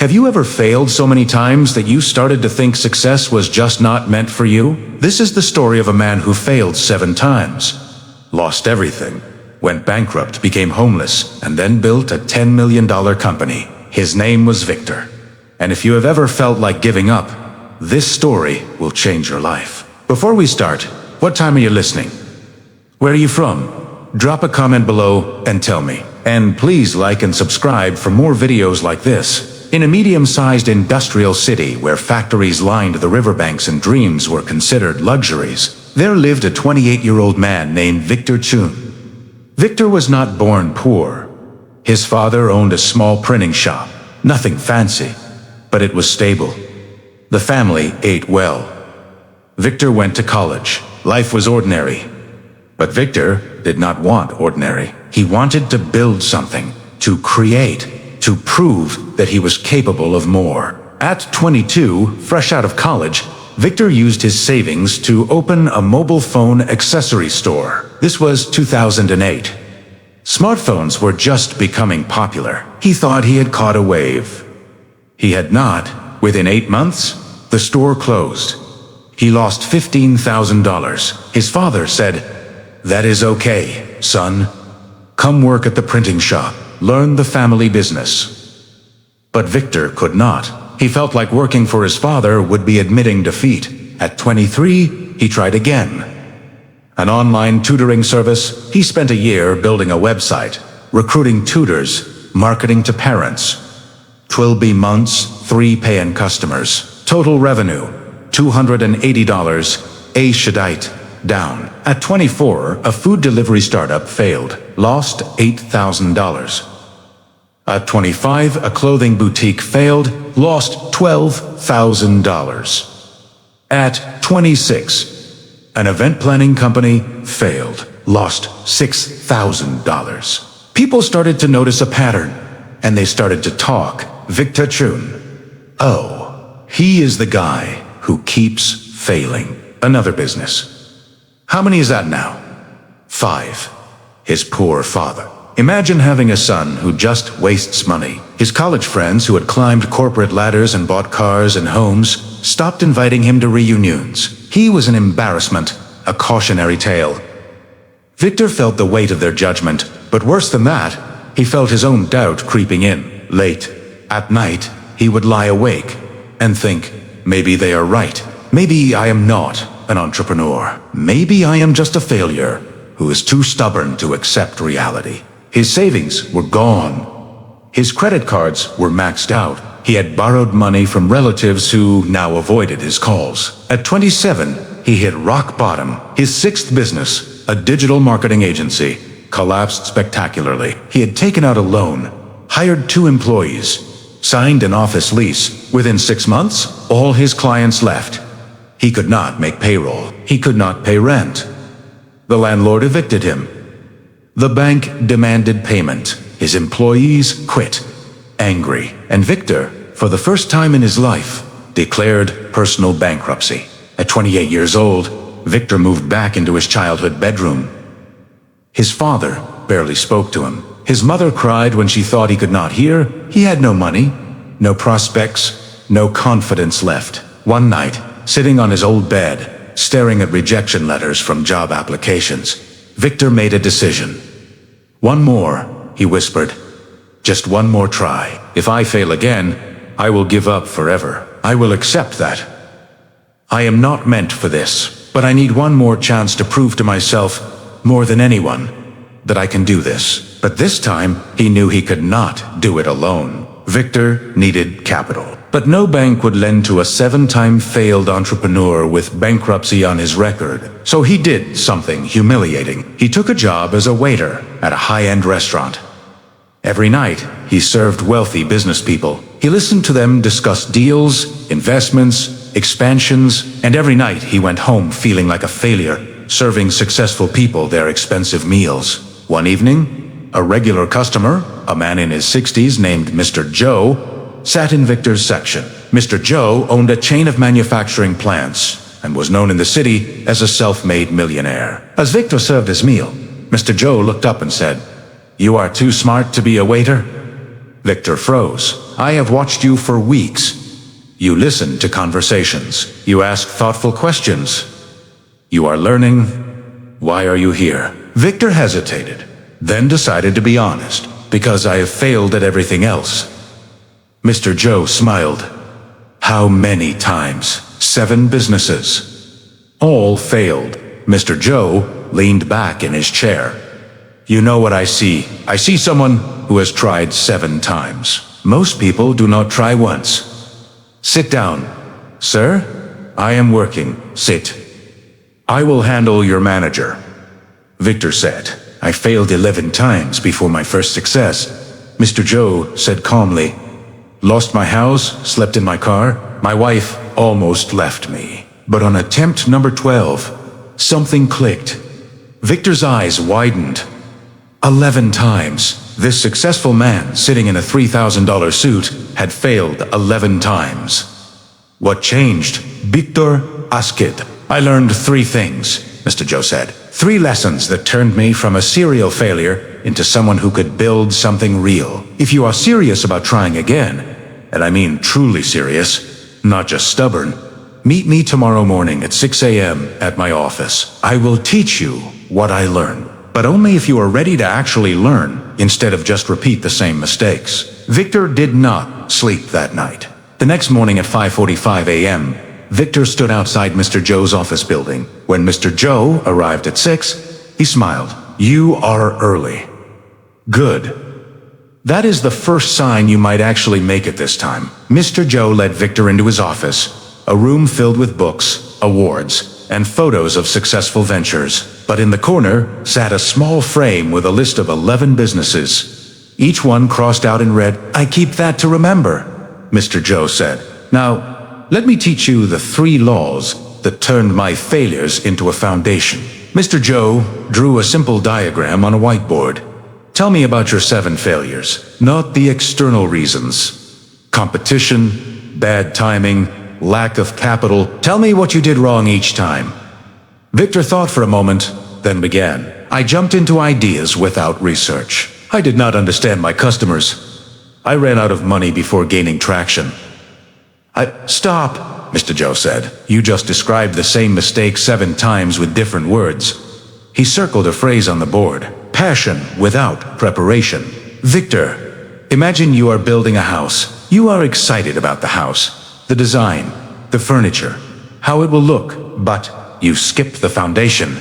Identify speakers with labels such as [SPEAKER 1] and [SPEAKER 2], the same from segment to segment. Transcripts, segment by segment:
[SPEAKER 1] Have you ever failed so many times that you started to think success was just not meant for you? This is the story of a man who failed 7 times, lost everything, went bankrupt, became homeless, and then built a $10 million company. His name was Victor. And if you have ever felt like giving up, this story will change your life. Before we start, what time are you listening? Where are you from? Drop a comment below and tell me. And please like and subscribe for more videos like this. In a medium-sized industrial city where factories lined the riverbanks and dreams were considered luxuries, there lived a 28-year-old man named Victor Chun. Victor was not born poor. His father owned a small printing shop. Nothing fancy, but it was stable. The family ate well. Victor went to college. Life was ordinary. But Victor did not want ordinary. He wanted to build something, to create, to prove that he was capable of more. At 22, fresh out of college, Victor used his savings to open a mobile phone accessory store. This was 2008. Smartphones were just becoming popular. He thought he had caught a wave. He had not. Within 8 months, the store closed. He lost $15,000. His father said, "That is okay, son. Come work at the printing shop. Learn the family business." But Victor could not. He felt like working for his father would be admitting defeat. At 23, he tried again. An online tutoring service. He spent a year building a website, recruiting tutors, marketing to parents. 12 months, 3 paying customers. Total revenue, $280. A Shadite, down. At 24, a food delivery startup failed, lost $8,000. At 25, a clothing boutique failed, lost $12,000. At 26, an event planning company failed, lost $6,000. People started to notice a pattern, and they started to talk. Victor Chun. Oh, he is the guy who keeps failing. Another business. How many is that now? 5. His poor father. Imagine having a son who just wastes money. His college friends who had climbed corporate ladders and bought cars and homes stopped inviting him to reunions. He was an embarrassment, a cautionary tale. Victor felt the weight of their judgment, but worse than that, he felt his own doubt creeping in. Late at night, he would lie awake and think, maybe they are right. Maybe I am not an entrepreneur. Maybe I am just a failure who is too stubborn to accept reality. His savings were gone. His credit cards were maxed out. He had borrowed money from relatives who now avoided his calls. At 27, he hit rock bottom. His 6th business, a digital marketing agency, collapsed spectacularly. He had taken out a loan, hired 2 employees, signed an office lease. Within 6 months, all his clients left. He could not make payroll. He could not pay rent. The landlord evicted him. The bank demanded payment. His employees quit, angry. And Victor, for the first time in his life, declared personal bankruptcy. At 28 years old, Victor moved back into his childhood bedroom. His father barely spoke to him. His mother cried when she thought he could not hear. He had no money, no prospects, no confidence left. One night, sitting on his old bed, staring at rejection letters from job applications, Victor made a decision. "One more," he whispered. "Just one more try. If I fail again, I will give up forever. I will accept that. I am not meant for this, but I need one more chance to prove to myself, more than anyone, that I can do this." But this time, he knew he could not do it alone. Victor needed capital. But no bank would lend to a 7-time failed entrepreneur with bankruptcy on his record. So he did something humiliating. He took a job as a waiter at a high-end restaurant. Every night, he served wealthy business people. He listened to them discuss deals, investments, expansions, and every night he went home feeling like a failure, serving successful people their expensive meals. One evening, a regular customer, a man in his 60s named Mr. Joe, sat in Victor's section. Mr. Joe owned a chain of manufacturing plants and was known in the city as a self-made millionaire. As Victor served his meal, Mr. Joe looked up and said, "You are too smart to be a waiter?" Victor froze. I have watched you for weeks. You listen to conversations. You ask thoughtful questions. You are learning. Why are you here? Victor hesitated, then decided to be honest. Because I have failed at everything else. Mr. Joe smiled. How many times? 7 businesses. All failed. Mr. Joe leaned back in his chair. You know what I see? I see someone who has tried 7 times. Most people do not try once. Sit down. Sir, I am working. Sit. I will handle your manager. Victor said. I failed 11 times before my first success. Mr. Joe said calmly. Lost my house, slept in my car. My wife almost left me. But on attempt number 12, something clicked. Victor's eyes widened. 11 times. This successful man, sitting in a $3,000 suit, had failed 11 times. What changed? Victor asked. I learned 3 things, Mr. Joe said. 3 lessons that turned me from a serial failure into someone who could build something real. If you are serious about trying again, and I mean truly serious, not just stubborn, meet me tomorrow morning at 6 a.m. at my office. I will teach you what I learned, but only if you are ready to actually learn instead of just repeat the same mistakes. Victor did not sleep that night. The next morning at 5:45 a.m., Victor stood outside Mr. Joe's office building. When Mr. Joe arrived at 6, he smiled. You are early. Good. That is the first sign you might actually make it this time. Mr. Joe led Victor into his office, a room filled with books, awards, and photos of successful ventures. But in the corner sat a small frame with a list of 11 businesses. Each one crossed out in red. I keep that to remember, Mr. Joe said. Now, let me teach you the 3 laws that turned my failures into a foundation. Mr. Joe drew a simple diagram on a whiteboard. Tell me about your 7 failures, not the external reasons. Competition, bad timing, lack of capital. Tell me what you did wrong each time. Victor thought for a moment, then began. I jumped into ideas without research. I did not understand my customers. I ran out of money before gaining traction. Stop, Mr. Joe said. You just described the same mistake 7 times with different words. He circled a phrase on the board. Passion without preparation. Victor, imagine you are building a house. You are excited about the house, the design, the furniture, how it will look, but you skip the foundation.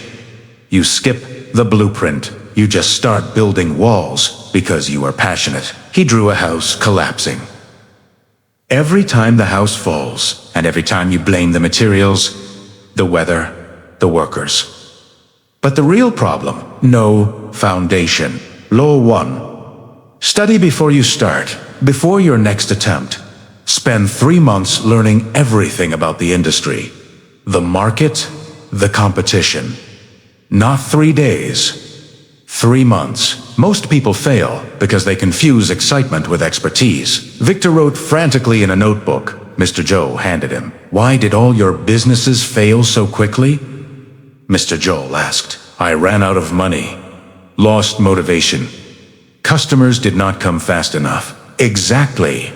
[SPEAKER 1] You skip the blueprint. You just start building walls because you are passionate. He drew a house collapsing. Every time the house falls, and every time you blame the materials, the weather, the workers. But the real problem, no foundation. Law 1. Study before you start, before your next attempt. Spend 3 months learning everything about the industry, the market, the competition. Not 3 days. 3 months. Most people fail because they confuse excitement with expertise. Victor wrote frantically in a notebook. Mr. Joe handed him. Why did all your businesses fail so quickly? Mr. Joel asked. I ran out of money. Lost motivation. Customers did not come fast enough. Exactly.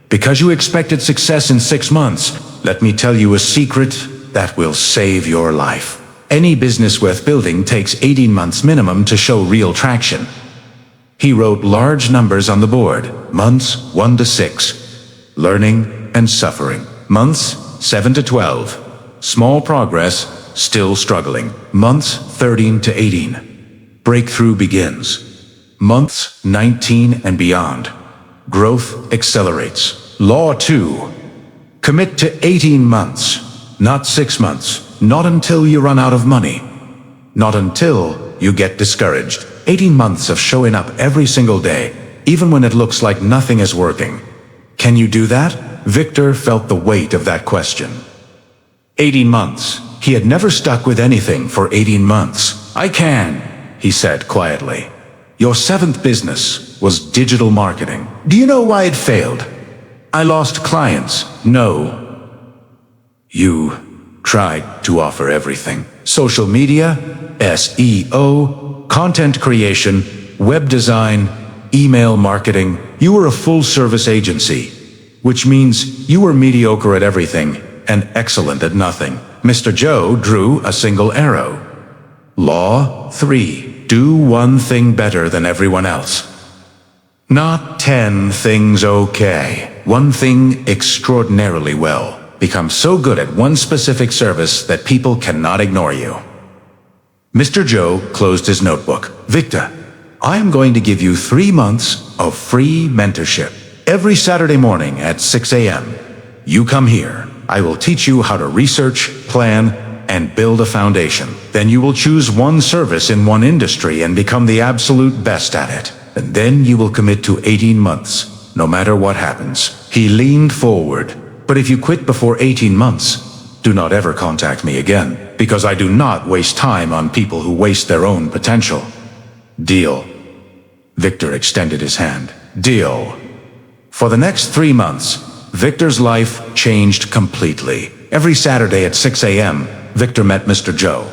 [SPEAKER 1] Because you expected success in 6 months, let me tell you a secret that will save your life. Any business worth building takes 18 months minimum to show real traction. He wrote large numbers on the board. Months 1 to 6. Learning and suffering. Months 7 to 12. Small progress, still struggling. Months 13 to 18. Breakthrough begins. Months 19 and beyond. Growth accelerates. Law 2. Commit to 18 months, not 6 months. Not until you run out of money. Not until you get discouraged. 18 months of showing up every single day, even when it looks like nothing is working. Can you do that? Victor felt the weight of that question. 18 months. He had never stuck with anything for 18 months. I can, he said quietly. Your 7th business was digital marketing. Do you know why it failed? I lost clients. No. You tried to offer everything. Social media, SEO, content creation, web design, email marketing, You were a full-service agency, which means you were mediocre at everything and excellent at nothing. Mr. Joe drew a single arrow. Law 3. Do one thing better than everyone else. Not 10 things okay. One thing extraordinarily well. Become so good at one specific service that people cannot ignore you. Mr. Joe closed his notebook. Victor, I am going to give you 3 months of free mentorship. Every Saturday morning at 6 a.m. You come here. I will teach you how to research, plan, and build a foundation. Then you will choose one service in one industry and become the absolute best at it. And then you will commit to 18 months, no matter what happens. He leaned forward. But if you quit before 18 months, do not ever contact me again, because I do not waste time on people who waste their own potential. Deal. Victor extended his hand. Deal. For the next 3 months, Victor's life changed completely. Every Saturday at 6 a.m., Victor met Mr. Joe.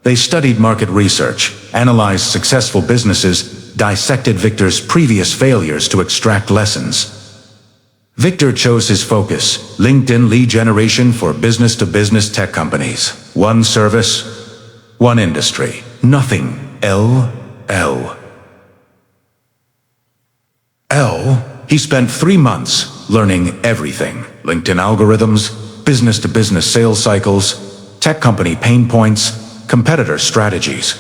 [SPEAKER 1] They studied market research, analyzed successful businesses, dissected Victor's previous failures to extract lessons. Victor chose his focus: LinkedIn lead generation for business-to-business tech companies. One service, one industry. Nothing L. He spent 3 months learning everything: LinkedIn algorithms, business-to-business sales cycles, tech company pain points, competitor strategies.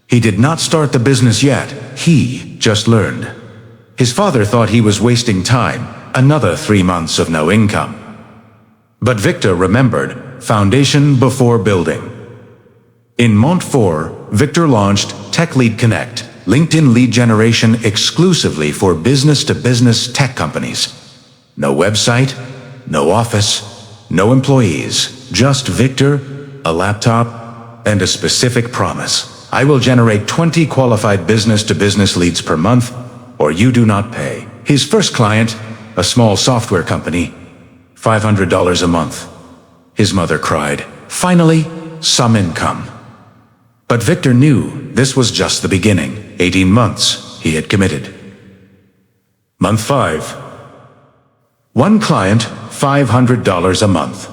[SPEAKER 1] He did not start the business yet. He just learned. His father thought he was wasting time. Another 3 months of no income. But Victor remembered, foundation before building. In month 4, Victor launched Tech Lead Connect, LinkedIn lead generation exclusively for business-to-business tech companies. No website, no office, no employees, just Victor, a laptop, and a specific promise. I will generate 20 qualified business-to-business leads per month, or you do not pay. His first client, a small software company, $500 a month. His mother cried. Finally, some income. But Victor knew this was just the beginning. 18 months, he had committed. Month 5. One client, $500 a month.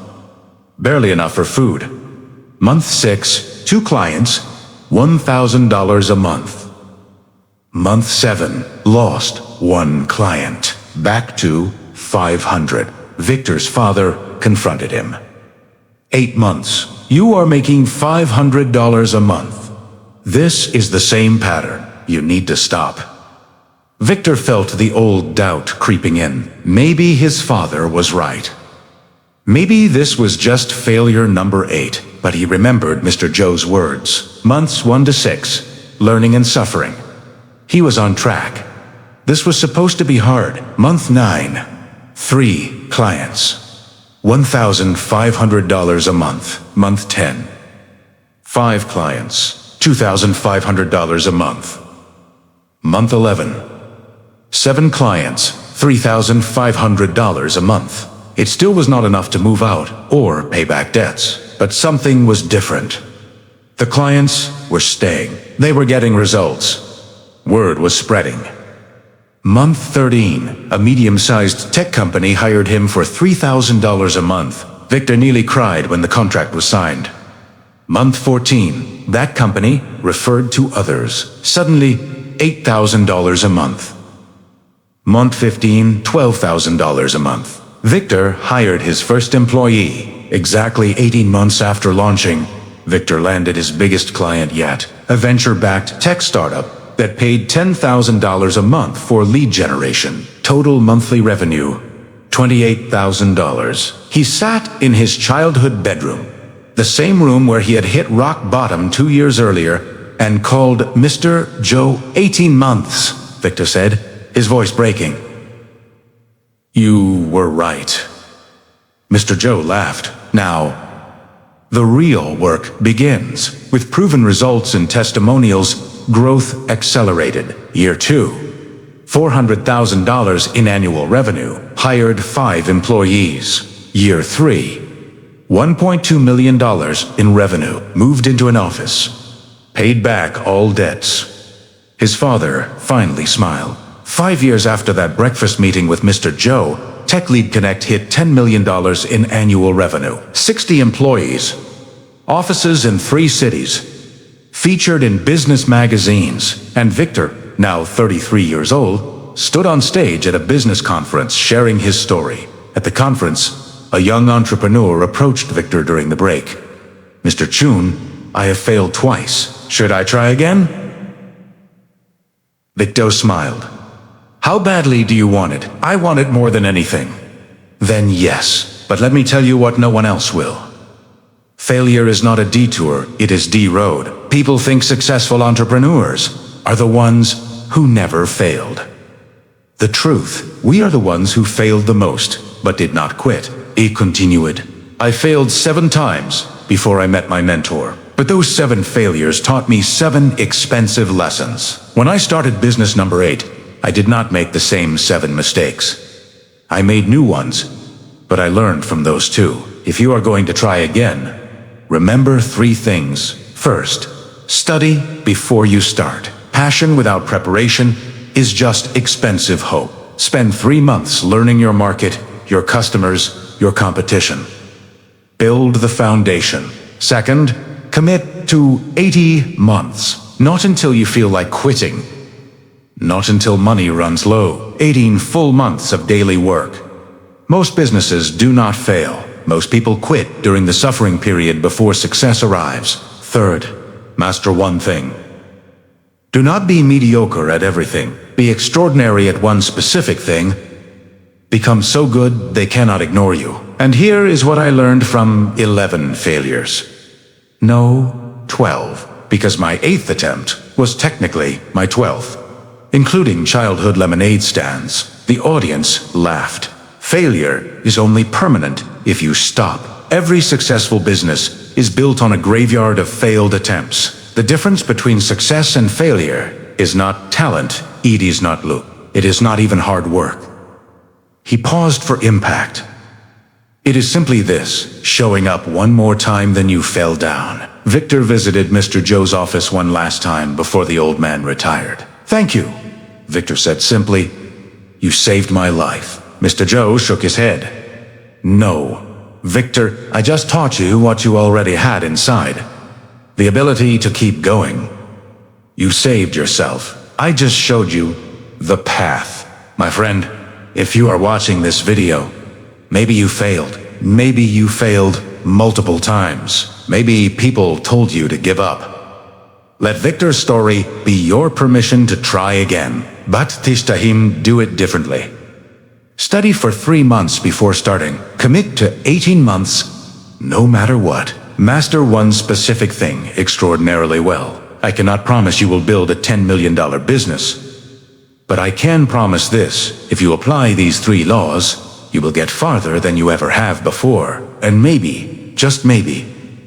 [SPEAKER 1] Barely enough for food. Month 6, 2 clients, $1,000 a month. Month 7, lost 1 client. Back to 500. Victor's father confronted him. 8 months. You are making $500 a month. This is the same pattern. You need to stop. Victor felt the old doubt creeping in. Maybe his father was right. Maybe this was just failure number 8, but he remembered Mr. Joe's words. Months 1 to 6, learning and suffering. He was on track. This was supposed to be hard. Month 9, 3 clients. $1,500 a month. Month 10, 5 clients. $2,500 a month. Month 11, 7 clients. $3,500 a month. It still was not enough to move out or pay back debts, but something was different. The clients were staying. They were getting results. Word was spreading. Month 13, a medium-sized tech company hired him for $3,000 a month. Victor nearly cried when the contract was signed. Month 14, that company referred to others. Suddenly, $8,000 a month. Month 15, $12,000 a month. Victor hired his first employee. Exactly 18 months after launching, Victor landed his biggest client yet, a venture-backed tech startup that paid $10,000 a month for lead generation. Total monthly revenue, $28,000. He sat in his childhood bedroom, the same room where he had hit rock bottom 2 years earlier, and called Mr. Joe. 18 months, Victor said, his voice breaking. You were right. Mr. Joe laughed. Now, the real work begins. With proven results and testimonials, growth accelerated. Year 2, $400,000 in annual revenue. Hired 5 employees. Year 3, $1.2 million in revenue. Moved into an office. Paid back all debts. His father finally smiled. 5 years after that breakfast meeting with Mr. Joe, Tech Lead Connect hit $10 million in annual revenue. 60 employees, offices in 3 cities, featured in business magazines, and Victor, now 33 years old, stood on stage at a business conference sharing his story. At the conference, a young entrepreneur approached Victor during the break. "Mr. Chun, I have failed twice. Should I try again?" Victor smiled. "How badly do you want it?" "I want it more than anything." "Then yes, but let me tell you what no one else will. Failure is not a detour, it is the road. People think successful entrepreneurs are the ones who never failed. The truth, we are the ones who failed the most, but did not quit." He continued. "I failed 7 times before I met my mentor. But those 7 failures taught me 7 expensive lessons. When I started business number 8, I did not make the same 7 mistakes. I made new ones, but I learned from those too. If you are going to try again, remember 3 things. First, study before you start. Passion without preparation is just expensive hope. Spend 3 months learning your market, your customers, your competition. Build the foundation. Second, commit to 80 months. Not until you feel like quitting. Not until money runs low. 18 full months of daily work. Most businesses do not fail. Most people quit during the suffering period before success arrives. Third, master one thing. Do not be mediocre at everything. Be extraordinary at one specific thing. Become so good they cannot ignore you. And here is what I learned from 11 failures. No, 12, because my 8th attempt was technically my 12th. Including childhood lemonade stands. The audience laughed. Failure is only permanent if you stop. Every successful business is built on a graveyard of failed attempts. The difference between success and failure is not talent, it is not luck. It is not even hard work. He paused for impact. It is simply this, showing up one more time than you fell down. Victor visited Mr. Joe's office one last time before the old man retired. "Thank you," Victor said simply. "You saved my life." Mr. Joe shook his head. "No, Victor, I just taught you what you already had inside. The ability to keep going. You saved yourself. I just showed you the path." My friend, if you are watching this video, maybe you failed. Maybe you failed multiple times. Maybe people told you to give up. Let Victor's story be your permission to try again. But tishtahim, do it differently. Study for 3 months before starting. Commit to 18 months, no matter what. Master one specific thing extraordinarily well. I cannot promise you will build a $10 million business. But I can promise this, if you apply these 3 laws, you will get farther than you ever have before. And maybe, just maybe,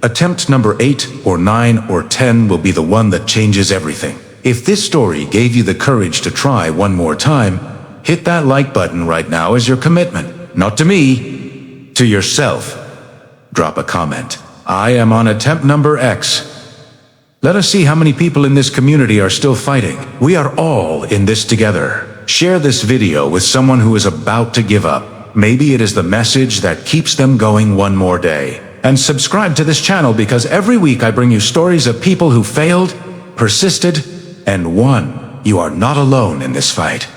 [SPEAKER 1] attempt number 8 or 9 or 10 will be the one that changes everything. If this story gave you the courage to try one more time, hit that like button right now as your commitment. Not to me, to yourself. Drop a comment. I am on attempt number X. Let us see how many people in this community are still fighting. We are all in this together. Share this video with someone who is about to give up. Maybe it is the message that keeps them going one more day. And subscribe to this channel because every week I bring you stories of people who failed, persisted, and won. You are not alone in this fight.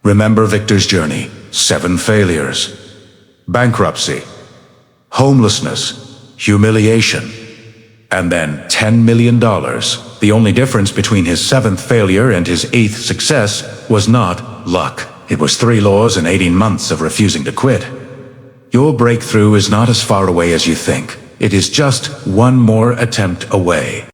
[SPEAKER 1] Remember Victor's journey. 7 failures. Bankruptcy. Homelessness. Humiliation. And then $10 million. The only difference between his 7th failure and his 8th success was not luck. It was 3 laws and 18 months of refusing to quit. Your breakthrough is not as far away as you think. It is just one more attempt away.